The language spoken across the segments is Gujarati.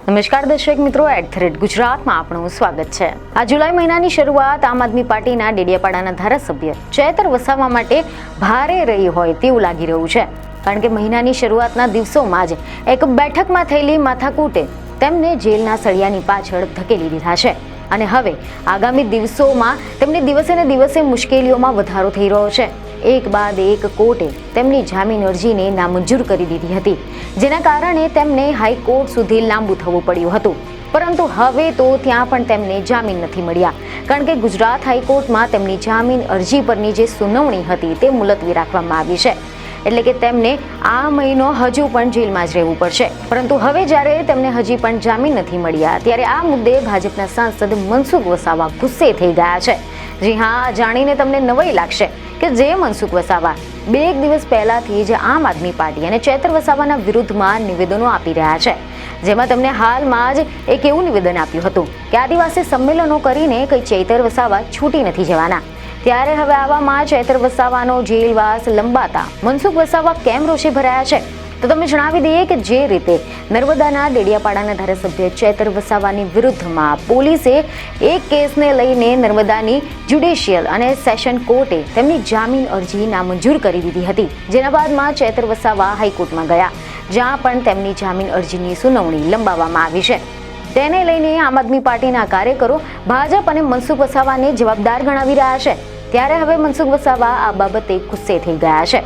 નમસ્કાર દર્શક મિત્રો, @ગુજરાતમાં આપનું સ્વાગત છે। આ જુલાઈ મહિનાની શરૂઆત આમ આદમી પાર્ટીના ડેડિયાપાડાના ધારાસભ્ય ચૈતર વસાવા માટે ભારે રહી હોય તેવું લાગી રહ્યું છે, કારણ કે મહિનાની શરૂઆતના દિવસોમાં જ એક બેઠકમાં થયેલી માથાકૂટે તેમને જેલના સળિયાની પાછળ ધકેલી દીધા છે અને હવે આગામી દિવસોમાં તેમની દિવસે ને દિવસે મુશ્કેલીઓમાં વધારો થઈ રહ્યો છે। એક બાદ એક કોર્ટે તેમની જામીન અરજીને નામંજૂર કરી દીધી હતી, જેના કારણે તેમને હાઈકોર્ટ સુધી લાંબુ થવું પડ્યું હતું। પરંતુ હવે તો ત્યાં પણ તેમને જામીન નથી મળ્યા, કારણ કે ગુજરાત હાઈકોર્ટમાં તેમની જામીન અરજી પરની જે સુનાવણી હતી તે મુલતવી રાખવામાં આવી છે। એટલે કે તેમને આ મહિનો હજુ પણ જેલમાં જ રહેવું પડશે। પરંતુ હવે જ્યારે તેમને હજી પણ જામીન નથી મળ્યા, ત્યારે આ મુદ્દે ભાજપના સાંસદ મનસુખ વસાવા ગુસ્સે થઈ ગયા છે। જી હા, જાણીને તમને નવાઈ લાગશે કે જે મનસુખ વસાવા બે દિવસ પહેલાથી જ આમ આદમી પાર્ટી અને ચૈતર વસાવાના વિરુદ્ધમાં નિવેદનો આપી રહ્યા છે, જેમાં તેમને હાલમાં જ એક એવું નિવેદન આપ્યું હતું કે આદિવાસી સંમેલનો કરીને કઈ ચૈતર વસાવા છૂટી નથી જવાના। ત્યારે હવે આવામાં ચૈતર વસાવાનો જેલવાસ લંબાતા મનસુખ વસાવા કેમ રોષે ભરાયા છે, તો તમને જણાવી દઈએ કે જે રીતે નર્મદાના ડેડિયાપાડાના ધારાસભ્ય ચૈતર વસાવાની વિરુદ્ધમાં પોલીસે એક કેસને લઈને નર્મદાની જ્યુડિશિયલ અને સેશન કોર્ટે તેમની જામીન અરજી નામંજૂર કરી દીધી હતી, જેના બાદમાં ચૈતર વસાવા હાઈકોર્ટમાં ગયા, જ્યાં પણ તેમની જામીન અરજીની સુનાવણી લંબાવવામાં આવી છે। તેને લઈને આમ આદમી પાર્ટીના કાર્યકરો ભાજપ અને મનસુખ વસાવાને જવાબદાર ગણાવી રહ્યા છે। ત્યારે હવે મનસુખ વસાવા આ બાબતે ગુસ્સે થઈ ગયા છે।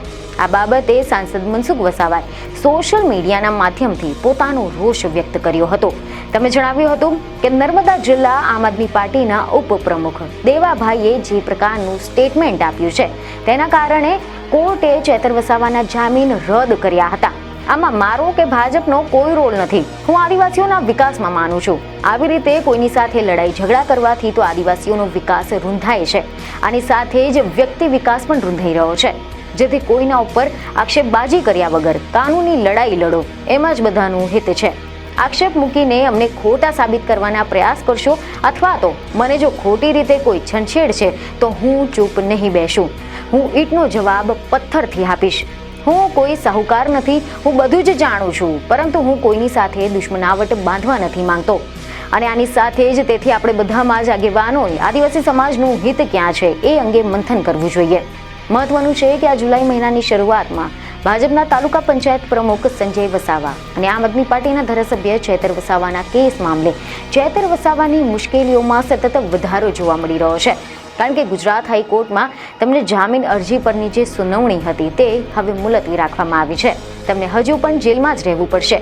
આ બાબતે સાંસદ મનસુખ વસાવાએ સોશિયલ મીડિયાના માધ્યમથી પોતાનો રોષ વ્યક્ત કર્યો હતો। તમે જણાવ્યું હતું કે નર્મદા જિલ્લા આમ આદમી પાર્ટીના ઉપપ્રમુખ દેવાભાઈએ જે પ્રકારનું સ્ટેટમેન્ટ આપ્યું છે, તેના કારણે કોર્ટે ચૈતર વસાવાના જામીન રદ કર્યા હતા। આમાં મારો કે ભાજપનો કોઈ રોલ નથી। હું આદિવાસીઓના વિકાસમાં માનું છું। આવી રીતે કોઈની સાથે લડાઈ ઝઘડા કરવાથી તો આદિવાસીઓનો વિકાસ રૂંધાય છે। આની સાથે જ વ્યક્તિ વિકાસ પણ રૂંધાઈ રહ્યો છે, જેથી કોઈના ઉપર આક્ષેપબાજી કર્યા વગર કાનૂની લડાઈ લડો, એમાં જ બધાનું હિત છે। આક્ષેપ મૂકીને અમને ખોટા સાબિત કરવાના પ્રયાસ કરશો અથવા તો મને જો ખોટી રીતે કોઈ છંછેડ છે તો હું ચૂપ નહીં બેસું। હું ઈંટનો જવાબ પથ્થરથી આપીશ। હું કોઈ સાહુકાર નથી, હું બધું જ જાણું છું, પરંતુ હું કોઈની સાથે દુશ્મનાવટ બાંધવા નથી માંગતો। અને આની સાથે જ તેથી આપણે બધામાં જ આગેવાનોએ આદિવાસી સમાજનું હિત ક્યાં છે એ અંગે મંથન કરવું જોઈએ। મહત્વનું છે કે આ જુલાઈ મહિનાની શરૂઆતમાં ભાજપના તાલુકા પંચાયત પ્રમુખ સંજય વસાવા અને આમ આદમી પાર્ટીના ધારાસભ્ય ચૈતર વસાવાના કેસ મામલે ચૈતર વસાવાની મુશ્કેલીઓમાં સતત વધારો જોવા મળી રહ્યો છે, કારણ કે ગુજરાત હાઈકોર્ટમાં તેમને જામીન અરજી પરની જે સુનાવણી હતી તે હવે મુલતવી રાખવામાં આવી છે। તેમને હજુ પણ જેલમાં જ રહેવું પડશે।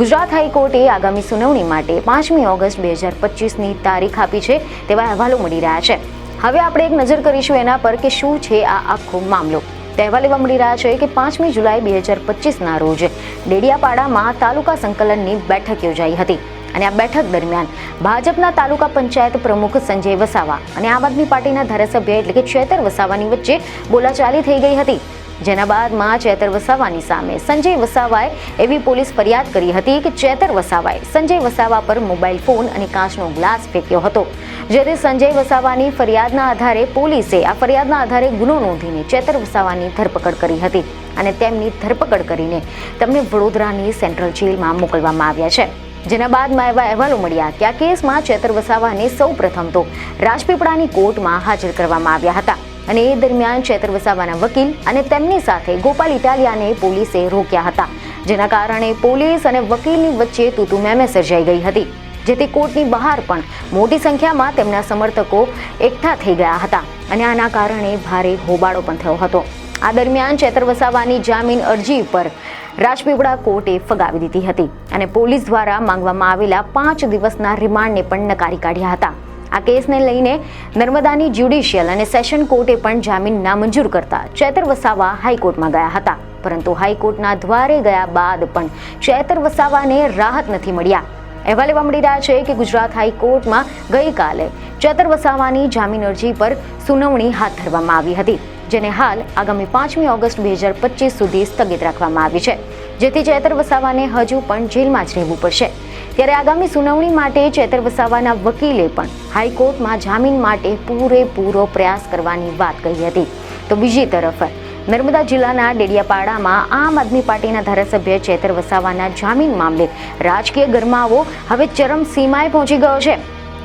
ગુજરાત હાઈકોર્ટે આગામી સુનાવણી માટે 5મી ઓગસ્ટ 2025ની તારીખ આપી છે તેવા અહેવાલો મળી રહ્યા છે। હવે આપણે એક નજર કરીશું એના પર કે શું છે આ આખો મામલો। અહેવાલ એવા મળી રહ્યા છે કે 5મી જુલાઈ 2025ના રોજ ડેડિયાપાડામાં તાલુકા સંકલનની બેઠક યોજાઈ હતી અને આ બેઠક દરમિયાન ભાજપના તાલુકા પંચાયત પ્રમુખ સંજય વસાવા અને આમ આદમી પાર્ટીના ધારાસભ્ય એટલે કે ચૈતર વસાવાની વચ્ચે બોલાચાલી થઈ ગઈ હતી, જેના બાદમાં ચૈતર વસાવાની સામે સંજય વસાવાએ એવી પોલીસ ફરિયાદ કરી હતી કે ચૈતર વસાવાએ સંજય વસાવા પર મોબાઈલ ફોન અને કાચનો ગ્લાસ ફેંક્યો હતો, જેથી સંજય વસાવાની ફરિયાદના આધારે પોલીસે આ ફરિયાદના આધારે ગુનો નોંધીને ચૈતર વસાવાની ધરપકડ કરી હતી અને તેમની ધરપકડ કરીને તેમને વડોદરાની સેન્ટ્રલ જેલમાં મોકલવામાં આવ્યા છે। જેના બાદમાં એવા અહેવાલો મળ્યા કે આ કેસમાં ચૈતર વસાવાને સૌ પ્રથમ તો રાજપીપળાની કોર્ટમાં હાજર કરવામાં આવ્યા હતા અને એ દરમિયાન ચૈતર વસાવાના વકીલ અને તેમની સાથે ગોપાલ ઇટાલિયાને પોલીસે રોક્યા હતા, જેના કારણે પોલીસ અને વકીલની વચ્ચે તૂતુમેમે સર્જાઈ ગઈ હતી, જેથી કોર્ટની બહાર પણ મોટી સંખ્યામાં તેમના સમર્થકો એકઠા થઈ ગયા હતા અને આના કારણે ભારે હોબાળો પણ થયો હતો। આ દરમિયાન ચૈતર વસાવાની જામીન અરજી પર રાજપીપળા કોર્ટે ફગાવી દીધી હતી અને પોલીસ દ્વારા માંગવામાં આવેલા 5 દિવસના રિમાન્ડને પણ નકારી કાઢ્યા હતા। આ કેસને લઈને નર્મદાની જ્યુડિશિયલ અને સેશન કોર્ટે પણ જામીન નામંજૂર કરતા ચૈતર વસાવા હાઈકોર્ટમાં ગયા હતા, પરંતુ હાઈકોર્ટના દ્વારે ગયા બાદ પણ ચૈતર વસાવાને રાહત નથી મળ્યા। અહેવાલ એવા મળી રહ્યા છે કે ગુજરાત હાઈકોર્ટમાં ગઈકાલે ચૈતર વસાવાની જામીન અરજી પર સુનાવણી હાથ ધરવામાં આવી હતી, જેને હાલ આગામી 5મી ઓગસ્ટ 2025 સુધી સ્થગિત રાખવામાં આવી છે, જેથી ચૈતર વસાવાને હજુ પણ જેલમાં જ રહેવું પડશે। ત્યારે આગામી સુનાવણી માટે ચૈતર વસાવાના વકીલે પણ હાઈકોર્ટમાં જામીન માટે પૂરેપૂરો પ્રયાસ કરવાની વાત કહી હતી। તો બીજી તરફ નર્મદા જિલ્લાના ડેડિયાપાડામાં આમ આદમી પાર્ટીના ધારાસભ્ય ચેતર વસાવાના જામીન મામલે રાજકીય ગરમાવો હવે ચરમસીમાએ પહોંચી ગયો છે.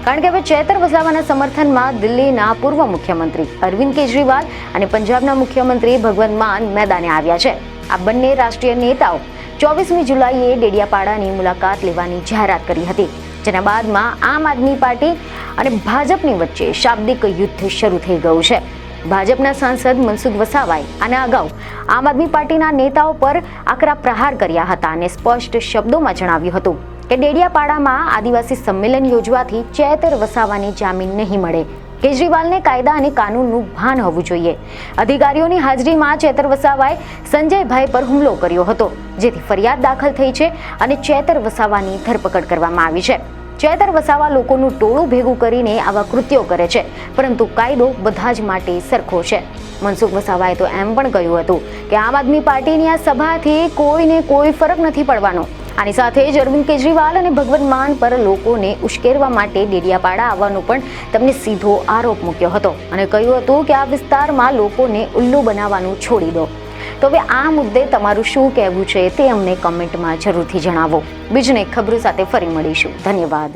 કારણ કે હવે ચેતર વસાવાના સમર્થનમાં દિલ્હીના પૂર્વ મુખ્યમંત્રી અરવિંદ કેજરીવાલ અને પંજાબના મુખ્યમંત્રી ભગવંત માન મેદાને આવ્યા છે. આ બંને રાષ્ટ્રીય નેતાઓ 24મી જુલાઈએ ડેડિયાપાડાની મુલાકાત લેવાની જાહેરાત કરી હતી, જેના બાદમાં આમ આદમી પાર્ટી અને ભાજપની વચ્ચે શાબ્દિક યુદ્ધ શરૂ થઈ ગયું છે. ભાજપના સાંસદ મનસુખ વસાવાએ આના અગાઉ આમ આદમી પાર્ટીના નેતાઓ પર આકરા પ્રહાર કર્યા હતા અને સ્પષ્ટ શબ્દોમાં જણાવ્યું હતું કે ડેડિયાપાડામાં આદિવાસી સંમેલન યોજવાથી ચેતર વસાવાની જામીન નહીં મળે. કેજરીવાલને કાયદા અને કાનૂનનું ભાન હોવું જોઈએ. અધિકારીઓની હાજરીમાં ચેતર વસાવાએ સંજયભાઈ પર હુમલો કર્યો હતો, જેથી ફરિયાદ દાખલ થઈ છે અને ચેતર વસાવાની ધરપકડ કરવામાં આવી છે. ચેતર વસાવા લોકોનું ટોળું ભેગું કરીને આવા કૃત્યો કરે છે, પરંતુ કાયદો બધા જ માટે સરખો છે. મનસુખ વસાવાએ તો એમ પણ કહ્યું હતું કે આમ આદમી પાર્ટીની આ સભાથી કોઈને કોઈ ફરક નથી પડવાનો. આની સાથે જ અરવિંદ કેજરીવાલ અને ભગવંત માન પર લોકોને ઉશ્કેરવા માટે ડેડિયાપાડા આવવાનો પણ તેમને સીધો આરોપ મૂક્યો હતો અને કહ્યું હતું કે આ વિસ્તારમાં લોકોને ઉલ્લુ બનાવવાનું છોડી દો. તો હવે આ મુદ્દે તમારું શું કહેવું છે તે અમને કમેન્ટમાં જરૂરથી જણાવો. બીજને ખબરો સાથે ફરી મળીશું. ધન્યવાદ.